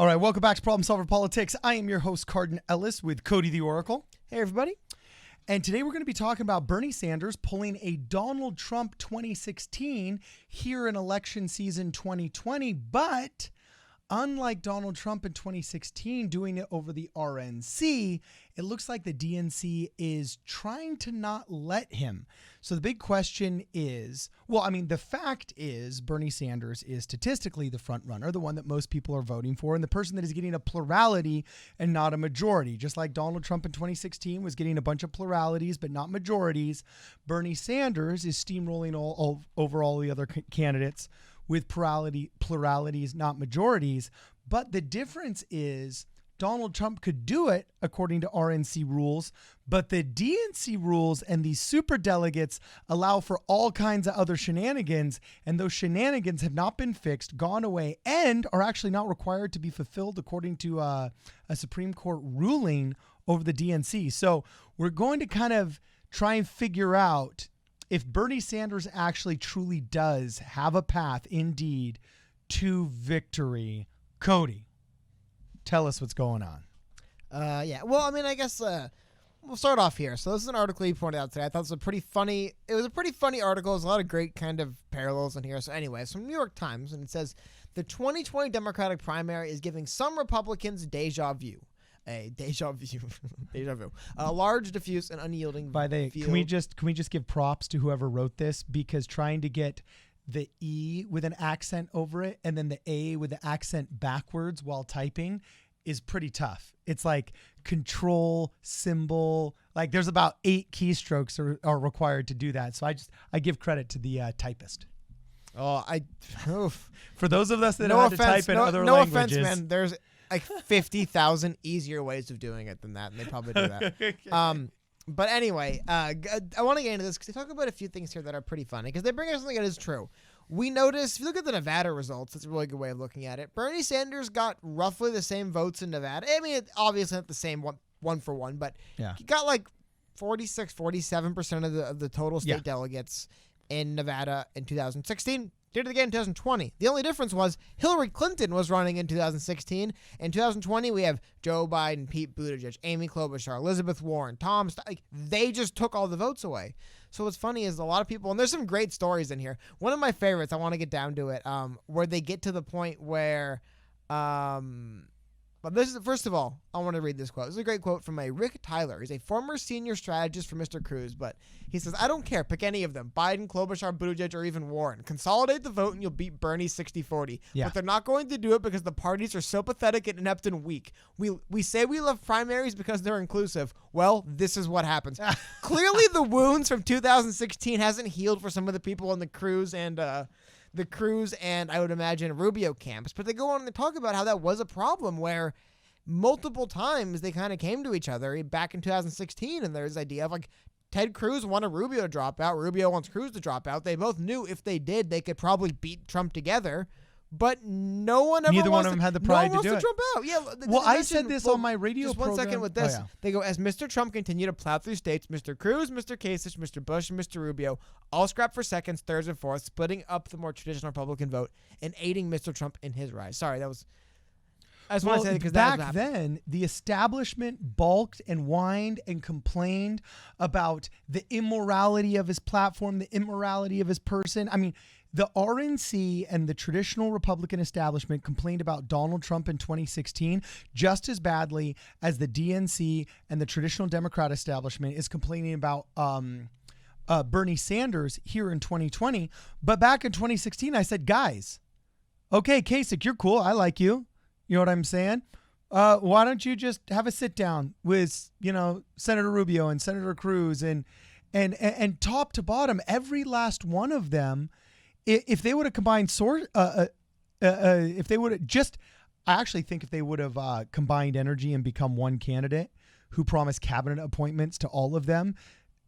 All right, welcome back to Problem Solver Politics. I am your host, Cardin Ellis, with Cody the Oracle. Hey, everybody. And today we're going to be talking about Bernie Sanders pulling a Donald Trump 2016 here in election season 2020. But unlike Donald Trump in 2016 doing it over the RNC, it looks like the DNC is trying to not let him. So the big question is, the fact is Bernie Sanders is statistically the front runner, the one that most people are voting for, and the person that is getting a plurality and not a majority. Just like Donald Trump in 2016 was getting a bunch of pluralities but not majorities, Bernie Sanders is steamrolling over all the other candidates with pluralities, not majorities. But the difference is Donald Trump could do it according to RNC rules, but the DNC rules and these super delegates allow for all kinds of other shenanigans, and those shenanigans have not been fixed, gone away, and are actually not required to be fulfilled according to a Supreme Court ruling over the DNC. So we're going to kind of try and figure out if Bernie Sanders actually truly does have a path indeed to victory. Cody, tell us what's going on. I guess we'll start off here. So this is an article you pointed out today. I thought it was a pretty funny article. There's a lot of great kind of parallels in here. So anyway, it's from New York Times, and it says, the 2020 Democratic primary is giving some Republicans deja vu. A large, diffuse, and unyielding. By the way, can we just give props to whoever wrote this, because trying to get the E with an accent over it and then the A with the accent backwards while typing is pretty tough. It's like control symbol. Like there's about 8 keystrokes are required to do that. So I give credit to the typist. For those of us that know how to type in other languages. No offense, man. There's like 50,000 easier ways of doing it than that, and they probably do that. But anyway, I want to get into this because they talk about a few things here that are pretty funny, because they bring up something that is true. We noticed, if you look at the Nevada results, that's a really good way of looking at it. Bernie Sanders got roughly the same votes in Nevada. I mean, obviously not the same one for one, but he got like 47% of the total state delegates in Nevada in 2016. Did it again in 2020. The only difference was Hillary Clinton was running in 2016. In 2020, we have Joe Biden, Pete Buttigieg, Amy Klobuchar, Elizabeth Warren, they just took all the votes away. So what's funny is a lot of people, and there's some great stories in here. One of my favorites, I want to get down to it, where they get to the point where, but this is, first of all, I want to read this quote. This is a great quote from a Rick Tyler. He's a former senior strategist for Mr. Cruz, but he says, I don't care. Pick any of them. Biden, Klobuchar, Buttigieg, or even Warren. Consolidate the vote and you'll beat Bernie 60-40. Yeah. But they're not going to do it because the parties are so pathetic and inept and weak. We say we love primaries because they're inclusive. Well, this is what happens. Clearly the wounds from 2016 hasn't healed for some of the people in the Cruz and I would imagine Rubio camps, but they go on and they talk about how that was a problem where multiple times they kind of came to each other back in 2016, and there's the idea of like Ted Cruz wanted Rubio to drop out, Rubio wants Cruz to drop out. They both knew if they did, they could probably beat Trump together. But neither one of them had the pride to do it. Trump out. Yeah. I said this on my radio just program. Just 1 second with this. They go, as Mr. Trump continued to plow through states, Mr. Cruz, Mr. Kasich, Mr. Bush, and Mr. Rubio all scrapped for seconds, thirds, and fourths, splitting up the more traditional Republican vote and aiding Mr. Trump in his rise. Sorry, that was... I just want to say that because back then, the establishment balked and whined and complained about the immorality of his platform, the immorality of his person. I mean, the RNC and the traditional Republican establishment complained about Donald Trump in 2016 just as badly as the DNC and the traditional Democrat establishment is complaining about Bernie Sanders here in 2020. But back in 2016, I said, guys, okay, Kasich, you're cool. I like you. You know what I'm saying? Why don't you just have a sit down with, Senator Rubio and Senator Cruz and top to bottom, every last one of them, if they would have combined if they would have just, I actually think if they would have combined energy and become one candidate who promised cabinet appointments to all of them,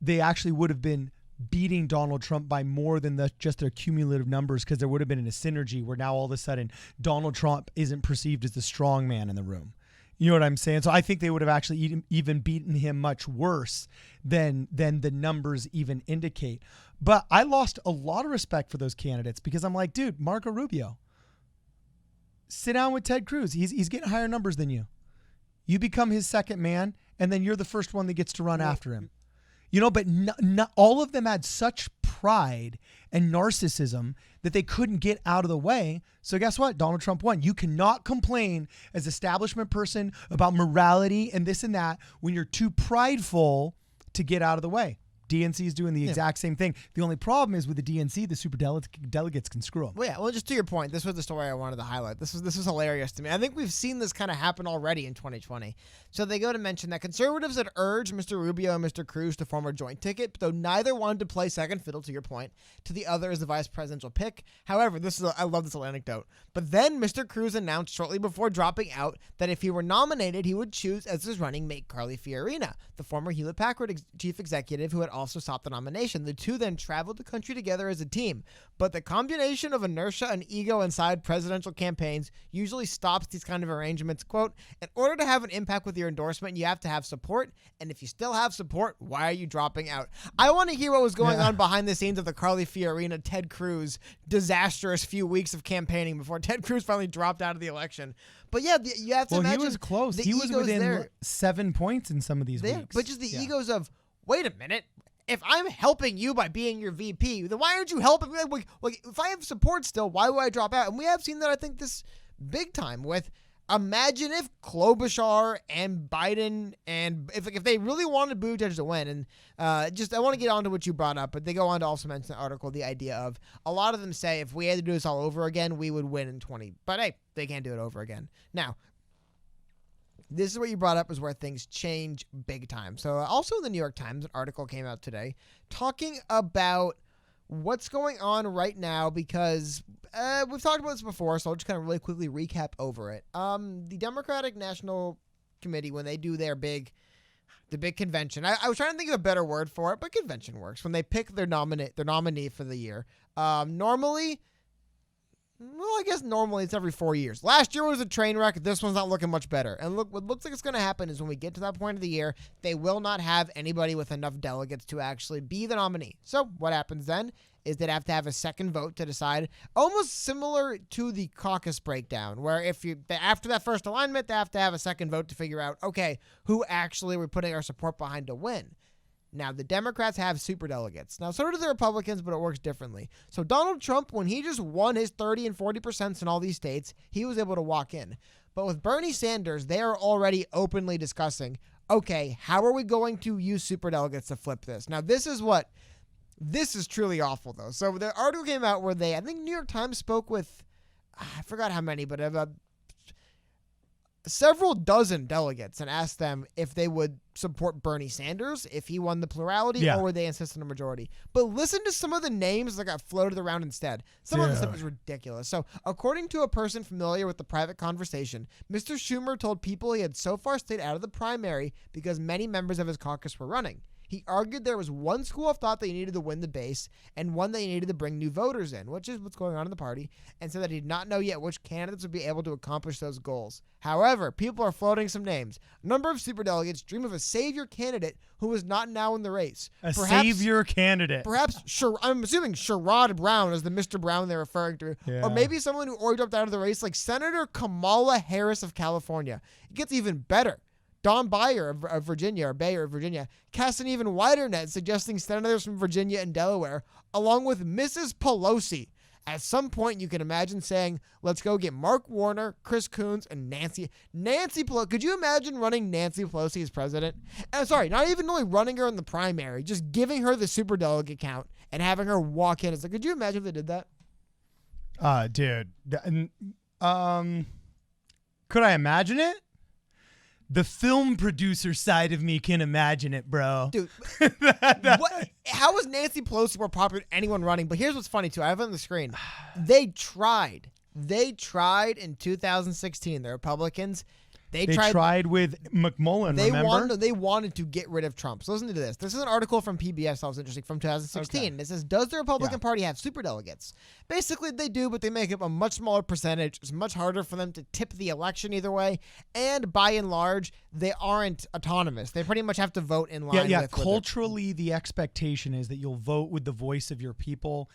they actually would have been beating Donald Trump by more than just their cumulative numbers, because there would have been a synergy where now all of a sudden Donald Trump isn't perceived as the strong man in the room. You know what I'm saying? So I think they would have actually even beaten him much worse than the numbers even indicate. But I lost a lot of respect for those candidates because I'm like, dude, Marco Rubio, sit down with Ted Cruz. He's getting higher numbers than you. You become his second man, and then you're the first one that gets to run after him. But all of them had such pride and narcissism that they couldn't get out of the way. So guess what? Donald Trump won. You cannot complain as establishment person about morality and this and that when you're too prideful to get out of the way. DNC is doing the exact same thing. The only problem is with the DNC, the super delegates can screw them. Well, yeah. Well, just to your point, this was the story I wanted to highlight. This was hilarious to me. I think we've seen this kind of happen already in 2020. So they go to mention that conservatives had urged Mr. Rubio and Mr. Cruz to form a joint ticket, though neither wanted to play second fiddle, to your point, to the other as the vice presidential pick. However, I love this little anecdote. But then Mr. Cruz announced shortly before dropping out that if he were nominated, he would choose as his running mate Carly Fiorina, the former Hewlett-Packard chief executive who had also sought the nomination. The two then traveled the country together as a team, but the combination of inertia and ego inside presidential campaigns usually stops these kind of arrangements. Quote, in order to have an impact with your endorsement, you have to have support, and if you still have support, why are you dropping out? I want to hear what was going on behind the scenes of the Carly Fiorina, Ted Cruz disastrous few weeks of campaigning before Ted Cruz finally dropped out of the election. But yeah, you have to imagine. He was close. He was within 7 points in some of these weeks. But just the egos of, wait a minute, if I'm helping you by being your VP, then why aren't you helping me? Like, if I have support still, why would I drop out? And we have seen that, I think, this big time with, imagine if Klobuchar and Biden, and if they really wanted Buttigieg to win, and I want to get on to what you brought up, but they go on to also mention the article, the idea of, a lot of them say if we had to do this all over again, we would win in 20. But hey, they can't do it over again. Now, this is what you brought up is where things change big time. So also in the New York Times, an article came out today talking about what's going on right now because we've talked about this before, so I'll just kind of really quickly recap over it. The Democratic National Committee, when they do the big convention, I was trying to think of a better word for it, but convention works. When they pick their nominee for the year, normally it's every 4 years. Last year was a train wreck. This one's not looking much better. And look, what looks like it's going to happen is when we get to that point of the year, they will not have anybody with enough delegates to actually be the nominee. So what happens then is they'd have to have a second vote to decide, almost similar to the caucus breakdown, where after that first alignment, they have to have a second vote to figure out, okay, who actually we're putting our support behind to win. Now, the Democrats have superdelegates. Now, so do the Republicans, but it works differently. So Donald Trump, when he just won his 30 and 40% in all these states, he was able to walk in. But with Bernie Sanders, they are already openly discussing, okay, how are we going to use superdelegates to flip this? Now, this is truly awful, though. So the article came out where I think New York Times spoke with, I forgot how many, but several dozen delegates and asked them if they would support Bernie Sanders if he won the plurality, or would they insist on a majority. But listen to some of the names that got floated around instead. Some of the stuff is ridiculous. So according to a person familiar with the private conversation, Mr. Schumer told people he had so far stayed out of the primary because many members of his caucus were running. He argued there was one school of thought that he needed to win the base and one that he needed to bring new voters in, which is what's going on in the party, and said that he did not know yet which candidates would be able to accomplish those goals. However, people are floating some names. A number of superdelegates dream of a savior candidate who is not now in the race. Savior candidate. Perhaps, I'm assuming Sherrod Brown is the Mr. Brown they're referring to. Yeah. Or maybe someone who already dropped out of the race, like Senator Kamala Harris of California. It gets even better. Don Bayer of Virginia, cast an even wider net, suggesting senators from Virginia and Delaware, along with Mrs. Pelosi. At some point, you can imagine saying, let's go get Mark Warner, Chris Coons, and Nancy Pelosi. Could you imagine running Nancy Pelosi as president? And sorry, not even only running her in the primary, just giving her the superdelegate count and having her walk in. It's like, could you imagine if they did that? Dude. Could I imagine it? The film producer side of me can imagine it, bro. Dude, how is Nancy Pelosi more popular than anyone running? But here's what's funny, too. I have it on the screen. They tried in 2016, the Republicans. They tried with McMullen, remember? They wanted to get rid of Trump. So listen to this. This is an article from PBS that was interesting from 2016. Okay. It says, does the Republican Party have superdelegates? Basically, they do, but they make up a much smaller percentage. It's much harder for them to tip the election either way. And by and large, they aren't autonomous. They pretty much have to vote in line with culturally, the expectation is that you'll vote with the voice of your people.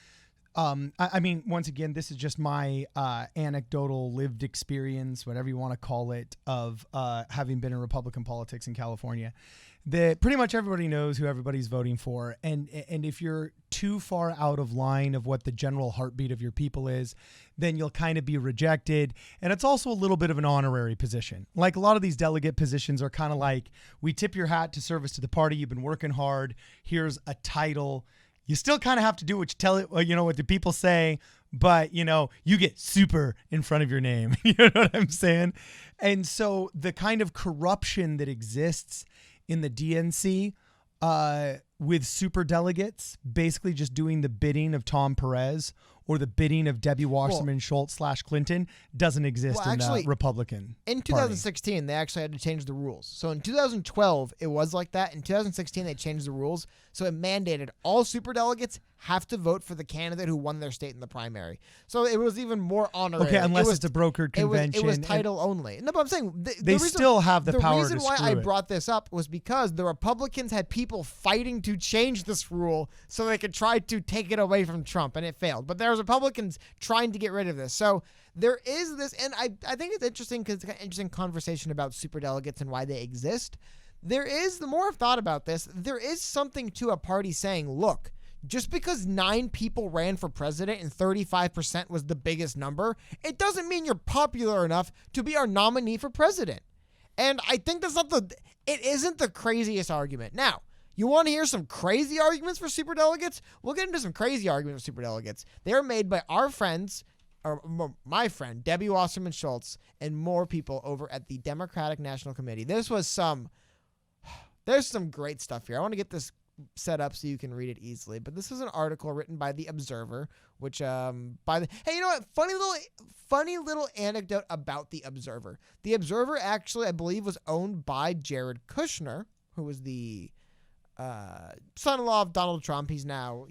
I mean, once again, this is just my anecdotal lived experience, whatever you want to call it, of having been in Republican politics in California. That pretty much everybody knows who everybody's voting for, and if you're too far out of line of what the general heartbeat of your people is, then you'll kind of be rejected. And it's also a little bit of an honorary position. Like a lot of these delegate positions are kind of like, we tip your hat to service to the party. You've been working hard. Here's a title. You still kind of have to do what you tell it, what the people say, but you get super in front of your name. You know what I'm saying? And so the kind of corruption that exists in the DNC with super delegates basically just doing the bidding of Tom Perez or the bidding of Debbie Wasserman Schultz / Clinton doesn't exist in the Republican In 2016, party. They actually had to change the rules. So in 2012, it was like that. In 2016, they changed the rules. So it mandated all superdelegates have to vote for the candidate who won their state in the primary. So it was even more honorary. Okay, unless it's a brokered convention. It was title only. No, but I'm saying they still have the power to screw it. The reason why I brought this up was because the Republicans had people fighting to change this rule so they could try to take it away from Trump, and it failed. But there was Republicans trying to get rid of this. So there is this, and I think it's interesting because it's an interesting conversation about superdelegates and why they exist. There is, the more I've thought about this, there is something to a party saying, look, just because 9 people ran for president and 35% was the biggest number, it doesn't mean you're popular enough to be our nominee for president. And I think it isn't the craziest argument. Now, you want to hear some crazy arguments for superdelegates? We'll get into some crazy arguments for superdelegates. They are made by our friends, or my friend, Debbie Wasserman Schultz, and more people over at the Democratic National Committee. There's some great stuff here. I want to get this set up so you can read it easily. But this is an article written by The Observer, which hey, you know what? Funny little anecdote about The Observer. The Observer actually, I believe, was owned by Jared Kushner, who was the son-in-law of Donald Trump. He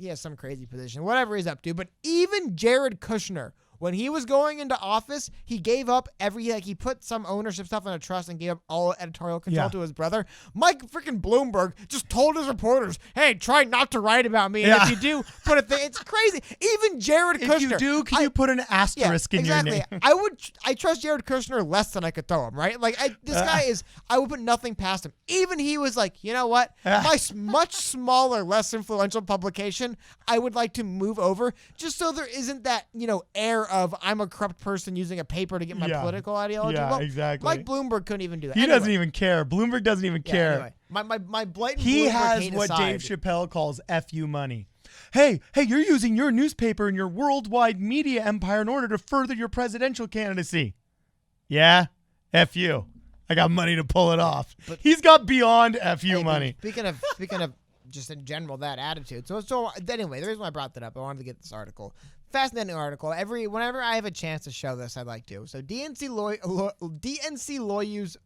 has some crazy position, whatever he's up to. But even Jared Kushner, when he was going into office, he gave up he put some ownership stuff in a trust and gave up all editorial control to his brother. Mike freaking Bloomberg just told his reporters, hey, try not to write about me. And if you do, put a thing. It's crazy. Even Jared Kushner. If you do, can you put an asterisk in your name? I trust Jared Kushner less than I could throw him, right? Like, I would put nothing past him. Even he was like, you know what? My much smaller, less influential publication, I would like to move over just so there isn't that, air of I'm a corrupt person using a paper to get my political ideology. Yeah, well, exactly. Mike Bloomberg couldn't even do that. He doesn't even care. Bloomberg doesn't even care. Anyway, my blatant He Bloomberg has hate what aside, Dave Chappelle calls FU money. Hey, you're using your newspaper and your worldwide media empire in order to further your presidential candidacy. Yeah, FU. I got money to pull it off. But he's got beyond FU money. Speaking of just in general, that attitude. So anyway, the reason why I brought that up, I wanted to get this article. Fascinating article. Whenever I have a chance to show this, I'd like to. So DNC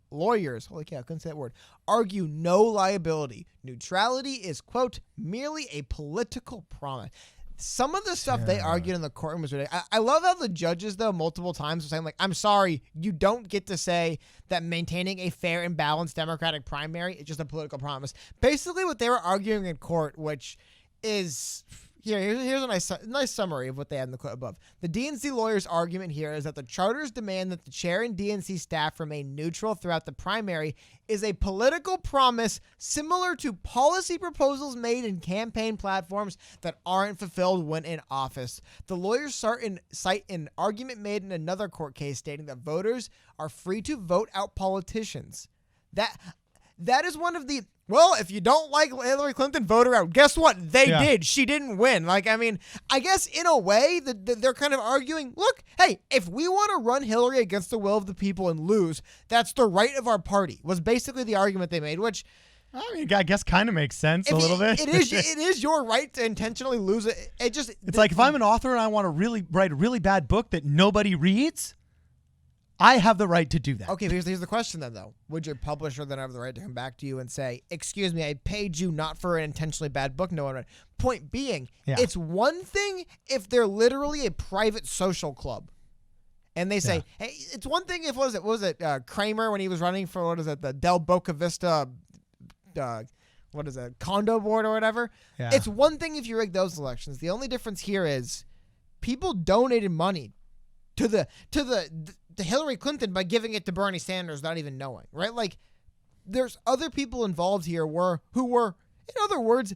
lawyers, holy cow, I couldn't say that word, argue no liability. Neutrality is, quote, merely a political promise. Some of the stuff they argued in the courtroom was ridiculous. I love how the judges, though, multiple times were saying, like, I'm sorry, you don't get to say that maintaining a fair and balanced Democratic primary is just a political promise. Basically, what they were arguing in court, which is... Here's a nice summary of what they had in the quote above. The DNC lawyer's argument here is that the charters demand that the chair and DNC staff remain neutral throughout the primary is a political promise similar to policy proposals made in campaign platforms that aren't fulfilled when in office. The lawyers cite an argument made in another court case stating that voters are free to vote out politicians. That is one of the... Well, if you don't like Hillary Clinton, vote her out. Guess what? They did. She didn't win. Like, I mean, I guess in a way they're kind of arguing, look, hey, if we want to run Hillary against the will of the people and lose, that's the right of our party, was basically the argument they made, which... I mean, I guess kind of makes sense a little bit. It is your right to intentionally lose it. It's like if I'm an author and I want to write a really bad book that nobody reads... I have the right to do that. Okay, here's the question then, though. Would your publisher then have the right to come back to you and say, excuse me, I paid you not for an intentionally bad book no one read? Point being, it's one thing if they're literally a private social club. And they say, hey, it's one thing if, what was it, Kramer when he was running for, the Del Boca Vista, condo board or whatever? Yeah. It's one thing if you rig those elections. The only difference here is people donated money to the Hillary Clinton by giving it to Bernie Sanders, not even knowing, right? Like, there's other people involved here who were, in other words,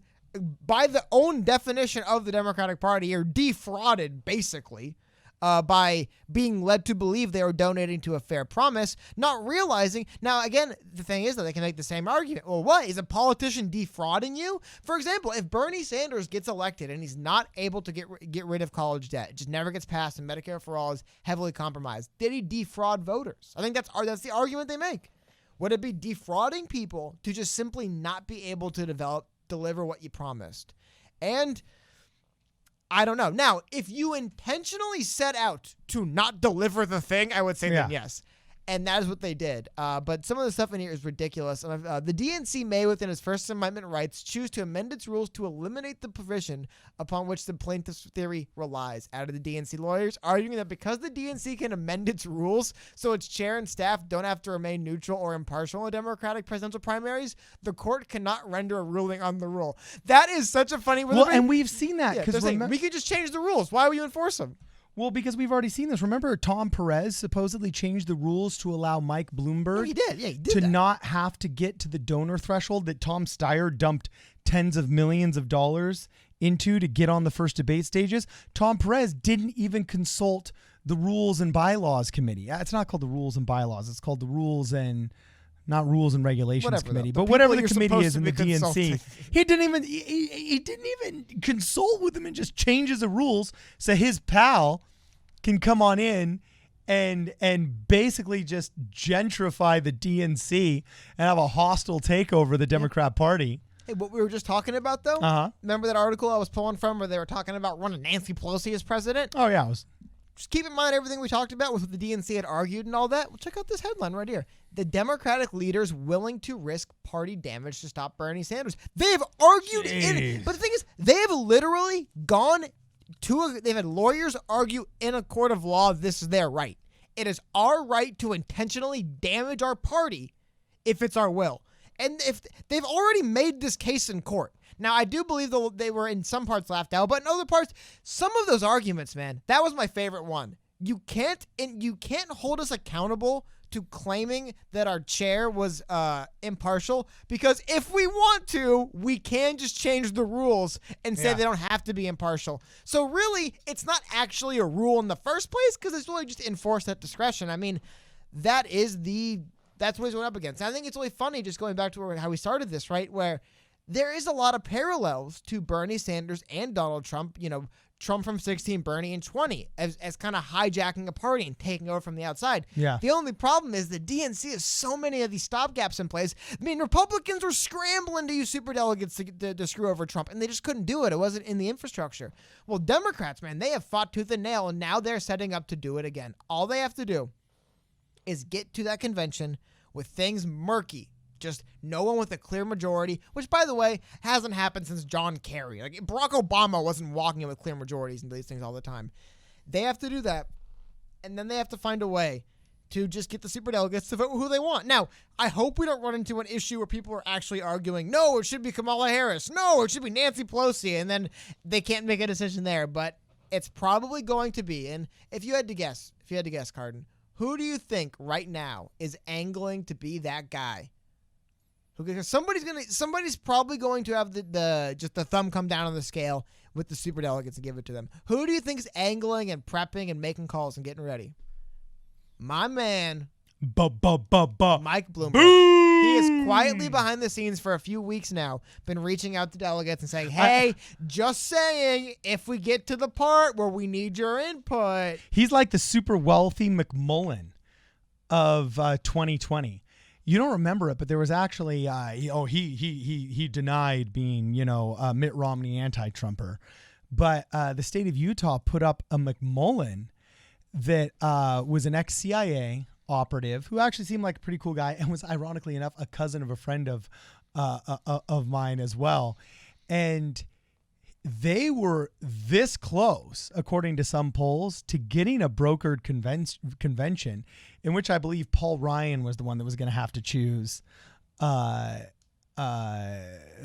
by the own definition of the Democratic Party, are defrauded, basically, by being led to believe they were donating to a fair promise, not realizing. Now, again, the thing is that they can make the same argument. Well, what? Is a politician defrauding you? For example, if Bernie Sanders gets elected and he's not able to get rid of college debt, it just never gets passed, and Medicare for All is heavily compromised, did he defraud voters? I think that's the argument they make. Would it be defrauding people to just simply not be able to deliver what you promised? And I don't know. Now, if you intentionally set out to not deliver the thing, I would say then yes. And that is what they did. But some of the stuff in here is ridiculous. The DNC may, within its First Amendment rights, choose to amend its rules to eliminate the provision upon which the plaintiff's theory relies. Added the DNC lawyers, arguing that because the DNC can amend its rules so its chair and staff don't have to remain neutral or impartial in Democratic presidential primaries, the court cannot render a ruling on the rule. That is such a funny... Well, and we've seen that. because we could just change the rules. Why would you enforce them? Well, because we've already seen this. Remember, Tom Perez supposedly changed the rules to allow Mike Bloomberg he did to not have to get to the donor threshold that Tom Steyer dumped tens of millions of dollars into to get on the first debate stages. Tom Perez didn't even consult the Rules and Bylaws Committee. It's not called the Rules and Bylaws. It's called the Rules and... Not Rules and Regulations Committee, but whatever the committee is in the DNC. He didn't even consult with them and just changes the rules so his pal can come on in and basically just gentrify the DNC and have a hostile takeover of the Democrat Party. Hey, what we were just talking about, though? Remember that article I was pulling from where they were talking about running Nancy Pelosi as president? Oh, yeah. Just keep in mind everything we talked about with what the DNC had argued and all that. Well, check out this headline right here. The Democratic leaders willing to risk party damage to stop Bernie Sanders. They have argued in it. But the thing is, they have literally gone to they've had lawyers argue in a court of law this is their right. It is our right to intentionally damage our party if it's our will. And if they've already made this case in court. Now, I do believe they were in some parts laughed out, but in other parts, some of those arguments, man, that was my favorite one. You can't hold us accountable to claiming that our chair was impartial, because if we want to, we can just change the rules and say they don't have to be impartial. So really, it's not actually a rule in the first place, because it's really just enforce that discretion. I mean, that's what he's going up against. And I think it's really funny, just going back to how we started this, right, where there is a lot of parallels to Bernie Sanders and Donald Trump, Trump from 16, Bernie in 20, as kind of hijacking a party and taking over from the outside. Yeah. The only problem is the DNC has so many of these stopgaps in place. I mean, Republicans were scrambling to use superdelegates to screw over Trump, and they just couldn't do it. It wasn't in the infrastructure. Well, Democrats, man, they have fought tooth and nail, and now they're setting up to do it again. All they have to do is get to that convention with things murky. Just no one with a clear majority, which, by the way, hasn't happened since John Kerry. Like, Barack Obama wasn't walking in with clear majorities and these things all the time. They have to do that, and then they have to find a way to just get the superdelegates to vote who they want. Now, I hope we don't run into an issue where people are actually arguing, no, it should be Kamala Harris. No, it should be Nancy Pelosi, and then they can't make a decision there. But it's probably going to be, and if you had to guess, Carden, who do you think right now is angling to be that guy? Because somebody's probably going to have the thumb come down on the scale with the superdelegates and give it to them. Who do you think is angling and prepping and making calls and getting ready? My man, Mike Bloomberg. Boom! He is quietly behind the scenes for a few weeks now, been reaching out to delegates and saying, hey, just saying, if we get to the part where we need your input. He's like the super wealthy McMullen of 2020. You don't remember it, but there was actually he denied being Mitt Romney anti-Trumper, but the state of Utah put up a McMullen that was an ex-CIA operative who actually seemed like a pretty cool guy and was, ironically enough, a cousin of a friend of mine as well, and they were this close, according to some polls, to getting a brokered convention in which I believe Paul Ryan was the one that was going to have to choose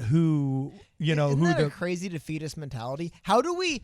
who. Isn't who that a the crazy defeatist mentality? How do we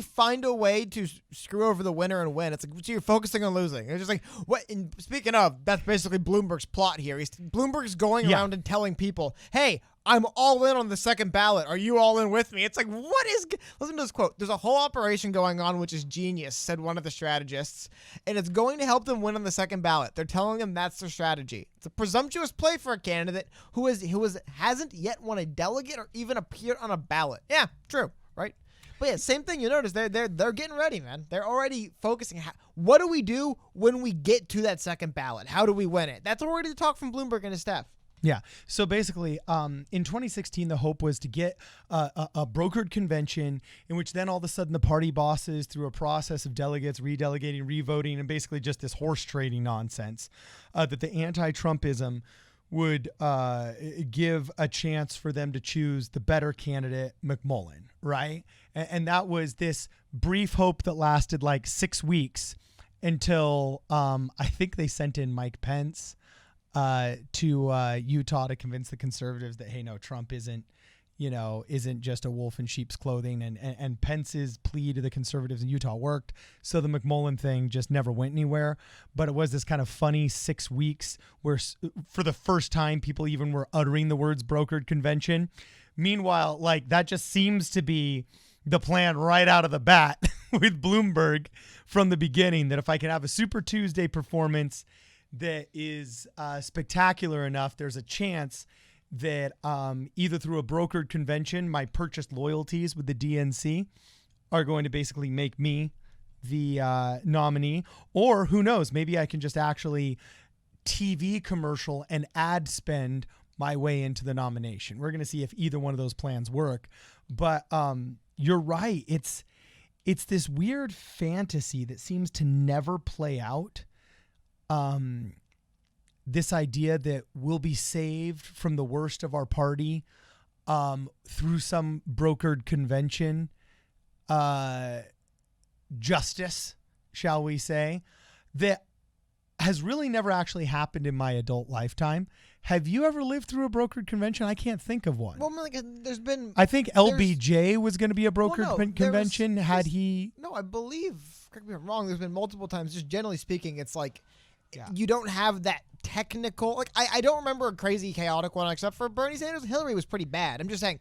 find a way to screw over the winner and win? It's like, so you're focusing on losing. It's just like, what? And speaking of, that's basically Bloomberg's plot here. Bloomberg's going around and telling people, hey, I'm all in on the second ballot. Are you all in with me? It's like, listen to this quote. There's a whole operation going on, which is genius, said one of the strategists, and it's going to help them win on the second ballot. They're telling them that's their strategy. It's a presumptuous play for a candidate who hasn't yet won a delegate or even appeared on a ballot. Yeah, true, right? But yeah, same thing. You notice they're getting ready, man. They're already focusing. What do we do when we get to that second ballot? How do we win it? That's already the talk from Bloomberg and his staff. Yeah. So basically, in 2016, the hope was to get a brokered convention in which then all of a sudden the party bosses, through a process of delegates, redelegating, revoting, and basically just this horse trading nonsense, that the anti-Trumpism would give a chance for them to choose the better candidate, McMullen, right? And that was this brief hope that lasted like 6 weeks until I think they sent in Mike Pence to Utah to convince the conservatives that, hey, no, Trump isn't just a wolf in sheep's clothing. And Pence's plea to the conservatives in Utah worked. So the McMullen thing just never went anywhere. But it was this kind of funny 6 weeks where for the first time people even were uttering the words brokered convention. Meanwhile, like that just seems to be the plan right out of the bat with Bloomberg from the beginning, that if I can have a Super Tuesday performance that is spectacular enough, there's a chance that either through a brokered convention, my purchased loyalties with the DNC are going to basically make me the nominee, or who knows, maybe I can just actually TV commercial and ad spend my way into the nomination. We're going to see if either one of those plans work. But you're right. It's this weird fantasy that seems to never play out. This idea that we'll be saved from the worst of our party through some brokered convention justice, shall we say, that has really never actually happened in my adult lifetime. Have you ever lived through a brokered convention? I can't think of one. Well, like, there's been... I think LBJ was going to be a brokered convention. No, I believe, correct me if I'm wrong, there's been multiple times, just generally speaking, it's like, you don't have that technical... Like, I don't remember a crazy, chaotic one, except for Bernie Sanders and Hillary was pretty bad. I'm just saying...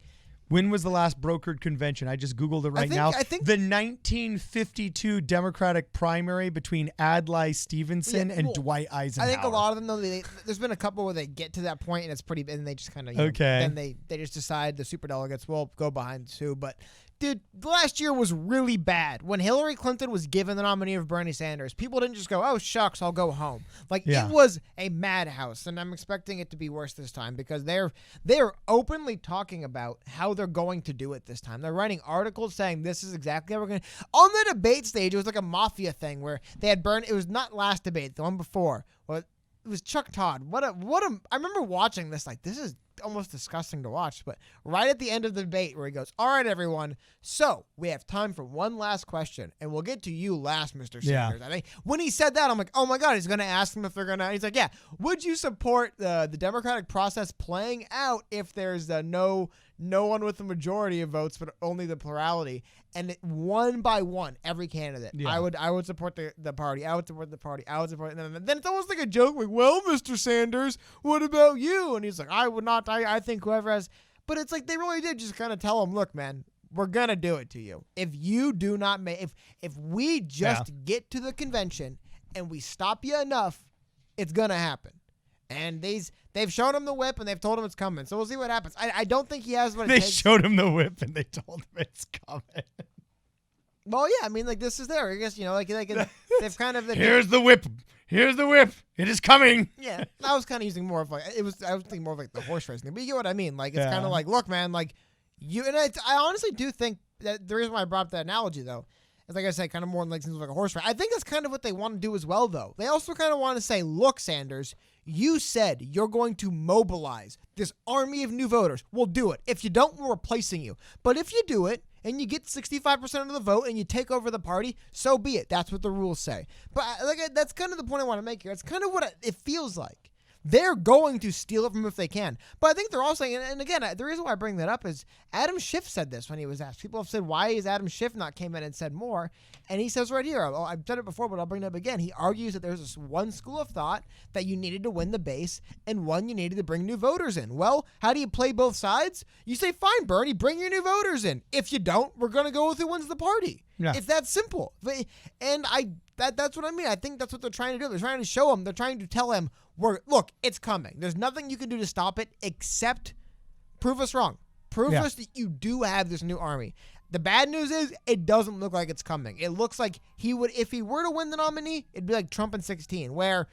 When was the last brokered convention? I just Googled it now. I think the 1952 Democratic primary between Adlai Stevenson and Dwight Eisenhower. I think a lot of them, though, there's been a couple where they get to that point and it's pretty, and they just kind of, then they just decide the superdelegates will go behind too. But dude, last year was really bad. When Hillary Clinton was given the nominee of Bernie Sanders, people didn't just go, oh, shucks, I'll go home. It was a madhouse, and I'm expecting it to be worse this time because they're openly talking about how they're going to do it this time. They're writing articles saying this is exactly how we're going to... On the debate stage, it was like a mafia thing where they had Bernie... It was not last debate, the one before. Well, it was Chuck Todd. I remember watching this, like, this is almost disgusting to watch, but right at the end of the debate where he goes, all right, everyone, so we have time for one last question, and we'll get to you last, Mr. Sanders. I think when he said that, I'm like, oh my God, he's going to ask them if they're going to... He's like, yeah, would you support the democratic process playing out if there's no one with the majority of votes, but only the plurality? And one by one, every candidate, I would support the party. I would support the party. I would support it. And then it's almost like a joke, like, well, Mr. Sanders, what about you? And he's like, I would not. I think whoever has. But it's like they really did just kind of tell him, look, man, we're going to do it to you. If you do not make, if we just get to the convention and we stop you enough, it's going to happen. And they've shown him the whip and they've told him it's coming. So we'll see what happens. I don't think he has what it takes. They showed him the whip and they told him it's coming. Well, yeah, I mean, like, this is there. I guess, they've kind of... Here's the whip. Here's the whip. It is coming. Yeah, I was kind of using more of, like, I was thinking more of, like, the horse racing thing. But you get what I mean. Like, it's kind of like, look, man, like, you... And I honestly do think that the reason why I brought up that analogy, though, is, like I said, kind of more like things like a horse race. I think that's kind of what they want to do as well, though. They also kind of want to say, look, Sanders, you said you're going to mobilize this army of new voters. We'll do it. If you don't, we're replacing you. But if you do it, and you get 65% of the vote and you take over the party, so be it. That's what the rules say. But that's kind of the point I want to make here. It's kind of what it feels like. they're going to steal it from him if they can. But I think they're also saying, and again, the reason why I bring that up is Adam Schiff said this when he was asked. People have said, why is Adam Schiff not came in and said more? And he says right here, I've said it before, but I'll bring it up again. He argues that there's this one school of thought that you needed to win the base and one you needed to bring new voters in. Well, how do you play both sides? You say, fine, Bernie, bring your new voters in. If you don't, we're going to go with who wins the party. Yeah. It's that simple. And that's what I mean. I think that's what they're trying to do. They're trying to show him. They're trying to tell him, look, it's coming. There's nothing you can do to stop it except prove us wrong. Prove us that you do have this new army. The bad news is it doesn't look like it's coming. It looks like he would, if he were to win the nominee, it'd be like Trump in 2016, where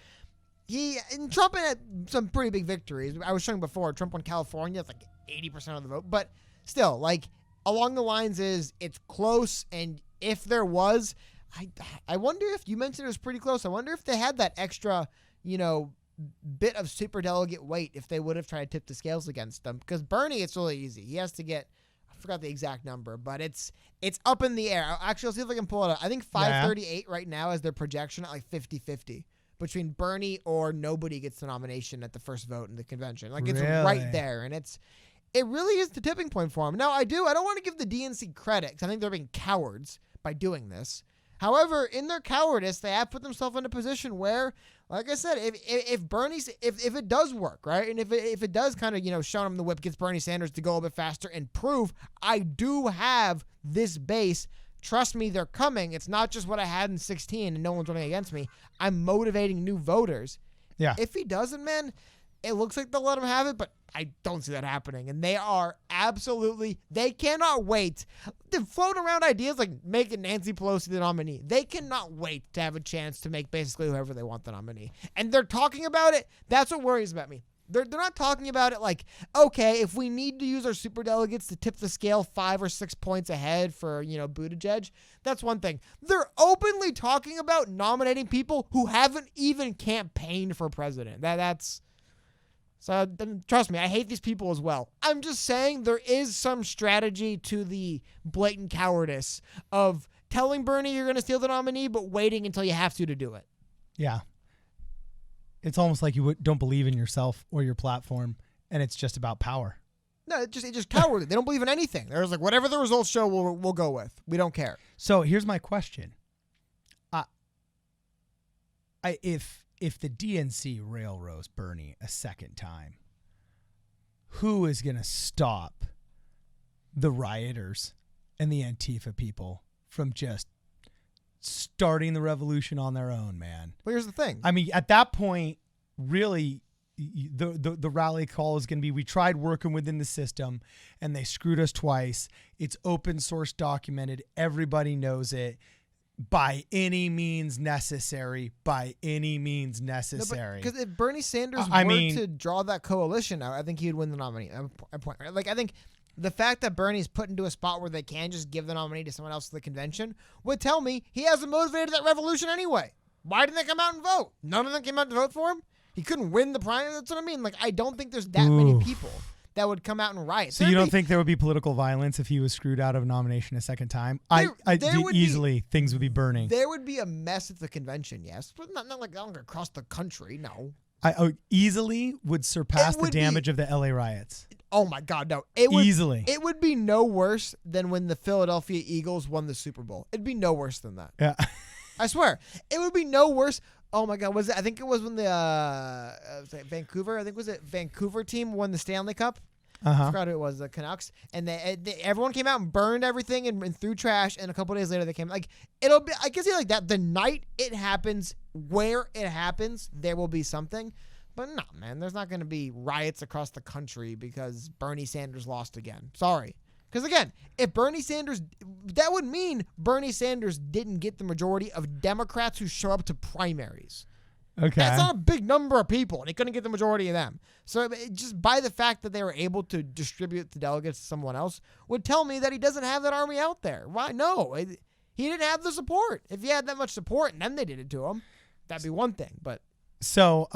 Trump had some pretty big victories. I was showing before, Trump won California. It's like 80% of the vote. But still, like, along the lines is it's close. And if there was, I wonder if you mentioned it was pretty close. I wonder if they had that extra, bit of superdelegate weight if they would have tried to tip the scales against them. Because Bernie, it's really easy. He has to get, I forgot the exact number, but it's up in the air. Actually, I'll see if I can pull it up. I think 538 right now is their projection at like 50-50 between Bernie or nobody gets the nomination at the first vote in the convention. Like, it's right there, and it really is the tipping point for him. Now, I don't want to give the DNC credit because I think they're being cowards by doing this. However, in their cowardice, they have put themselves in a position where, like I said, if it does work, right, and if it does kind of, show them the whip, gets Bernie Sanders to go a little bit faster and prove I do have this base. Trust me, they're coming. It's not just what I had in 2016 and no one's running against me. I'm motivating new voters. Yeah. If he doesn't, man, it looks like they'll let him have it, but I don't see that happening. And they cannot wait to float around ideas like making Nancy Pelosi the nominee. They cannot wait to have a chance to make basically whoever they want the nominee. And they're talking about it. That's what worries about me. They're not talking about it like, okay, if we need to use our superdelegates to tip the scale 5 or 6 points ahead for, Buttigieg, that's one thing. They're openly talking about nominating people who haven't even campaigned for president. So trust me, I hate these people as well. I'm just saying there is some strategy to the blatant cowardice of telling Bernie you're going to steal the nominee, but waiting until you have to do it. Yeah. It's almost like you don't believe in yourself or your platform, and it's just about power. No, it's just cowardly. They don't believe in anything. They're just like, whatever the results show, we'll go with. We don't care. So here's my question. If the DNC railroads Bernie a second time, who is going to stop the rioters and the Antifa people from just starting the revolution on their own, man? But here's the thing. I mean, at that point, really, the rally call is going to be, we tried working within the system and they screwed us twice. It's open source documented. Everybody knows it. By any means necessary. Because if Bernie Sanders were to draw that coalition out, I think he would win the nominee. Like, I think the fact that Bernie's put into a spot where they can just give the nominee to someone else at the convention would tell me he hasn't motivated that revolution anyway. Why didn't they come out and vote? None of them came out to vote for him. He couldn't win the primary. That's what I mean. Like, I don't think there's that many people that would come out and riot. So you don't think there would be political violence if he was screwed out of nomination a second time? Things would be burning. There would be a mess at the convention, yes. But not like across the country, no. I easily would surpass the damage of the LA riots. Oh my God, no. Easily. It would be no worse than when the Philadelphia Eagles won the Super Bowl. It'd be no worse than that. Yeah. I swear. It would be no worse. Oh my God, I think it was when the Vancouver team won the Stanley Cup. I forgot who it was, the Canucks, and everyone came out and burned everything and threw trash. And a couple days later, they came like it'll be. I can see like that. The night it happens, where it happens, there will be something. But no, man, there's not going to be riots across the country because Bernie Sanders lost again. Sorry. Because again, if Bernie Sanders, that would mean Bernie Sanders didn't get the majority of Democrats who show up to primaries. Okay. That's not a big number of people, and he couldn't get the majority of them. So just by the fact that they were able to distribute the delegates to someone else would tell me that he doesn't have that army out there. Why? No, he didn't have the support. If he had that much support and then they did it to him, that'd be one thing. But so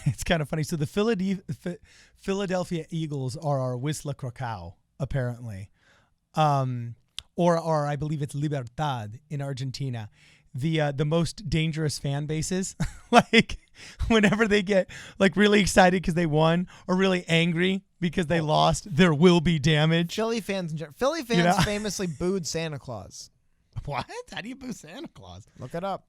it's kind of funny. So the Philadelphia Eagles are our Wisla Krakow, apparently, or I believe it's Libertad in Argentina. the most dangerous fan bases. Like whenever they get like really excited because they won or really angry because they lost, there will be damage. Philly fans famously booed Santa Claus. What? How do you boo Santa Claus? Look it up.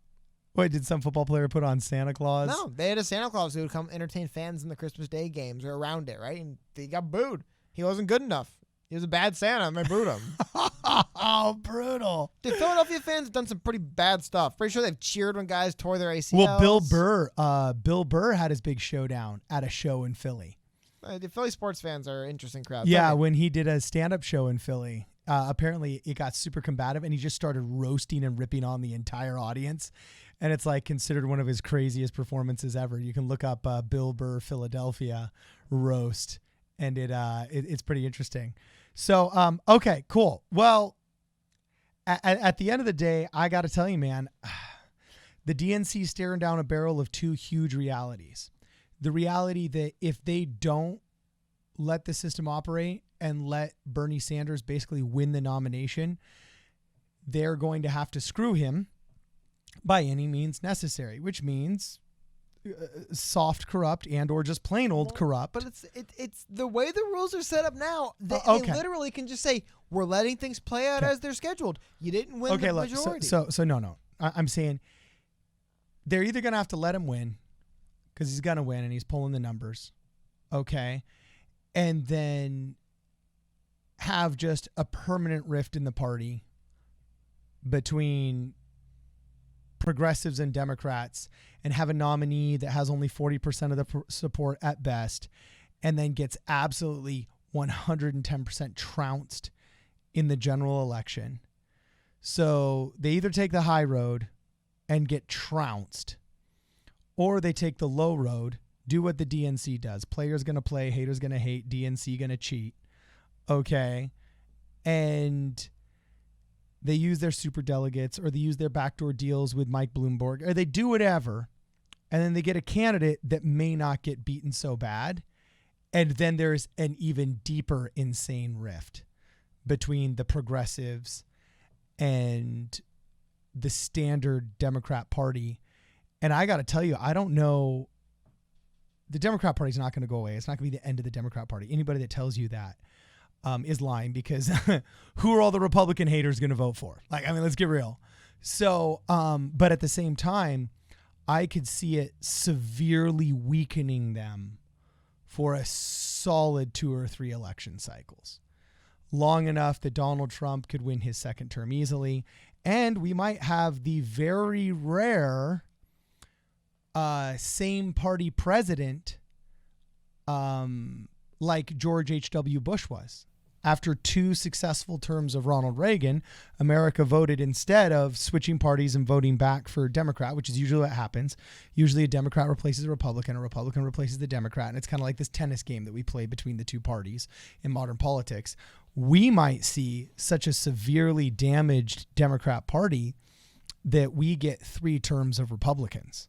Wait, did some football player put on Santa Claus? No, they had a Santa Claus who would come entertain fans in the Christmas Day games or around it, right? And he got booed. He wasn't good enough. He was a bad Santa, and they booed him. Oh, brutal. Dude, Philadelphia fans have done some pretty bad stuff. Pretty sure they've cheered when guys tore their ACLs. Well, Bill Burr had his big showdown at a show in Philly. The Philly sports fans are an interesting crowd. Yeah, when he did a stand-up show in Philly, apparently it got super combative, and he just started roasting and ripping on the entire audience. And it's like considered one of his craziest performances ever. You can look up Bill Burr Philadelphia roast, and it's pretty interesting. So, okay, cool. Well, at the end of the day, I got to tell you, man, the DNC is staring down a barrel of two huge realities. The reality that if they don't let the system operate and let Bernie Sanders basically win the nomination, they're going to have to screw him by any means necessary, which means soft corrupt and or just plain old corrupt. But it's the way the rules are set up now. They literally can just say, we're letting things play out as they're scheduled. You didn't win the majority. So no. I'm saying they're either going to have to let him win because he's going to win and he's pulling the numbers. Okay. And then have just a permanent rift in the party between progressives and Democrats and have a nominee that has only 40% of the support at best and then gets absolutely 110% trounced in the general election. So they either take the high road and get trounced, or they take the low road, do what the DNC does. Players going to play, haters going to hate, DNC going to cheat. Okay. And they use their super delegates or they use their backdoor deals with Mike Bloomberg or they do whatever. And then they get a candidate that may not get beaten so bad. And then there's an even deeper insane rift between the progressives and the standard Democrat Party. And I got to tell you, I don't know. The Democrat Party is not going to go away. It's not going to be the end of the Democrat Party. Anybody that tells you that is lying, because who are all the Republican haters going to vote for? Like, I mean, let's get real. So, but at the same time, I could see it severely weakening them for a solid 2 or 3 election cycles, long enough that Donald Trump could win his second term easily. And we might have the very rare same party president like George H.W. Bush was. After 2 successful terms of Ronald Reagan, America voted, instead of switching parties and voting back for Democrat, which is usually what happens. Usually a Democrat replaces a Republican replaces the Democrat. And it's kind of like this tennis game that we play between the two parties in modern politics. We might see such a severely damaged Democrat Party that we get 3 terms of Republicans.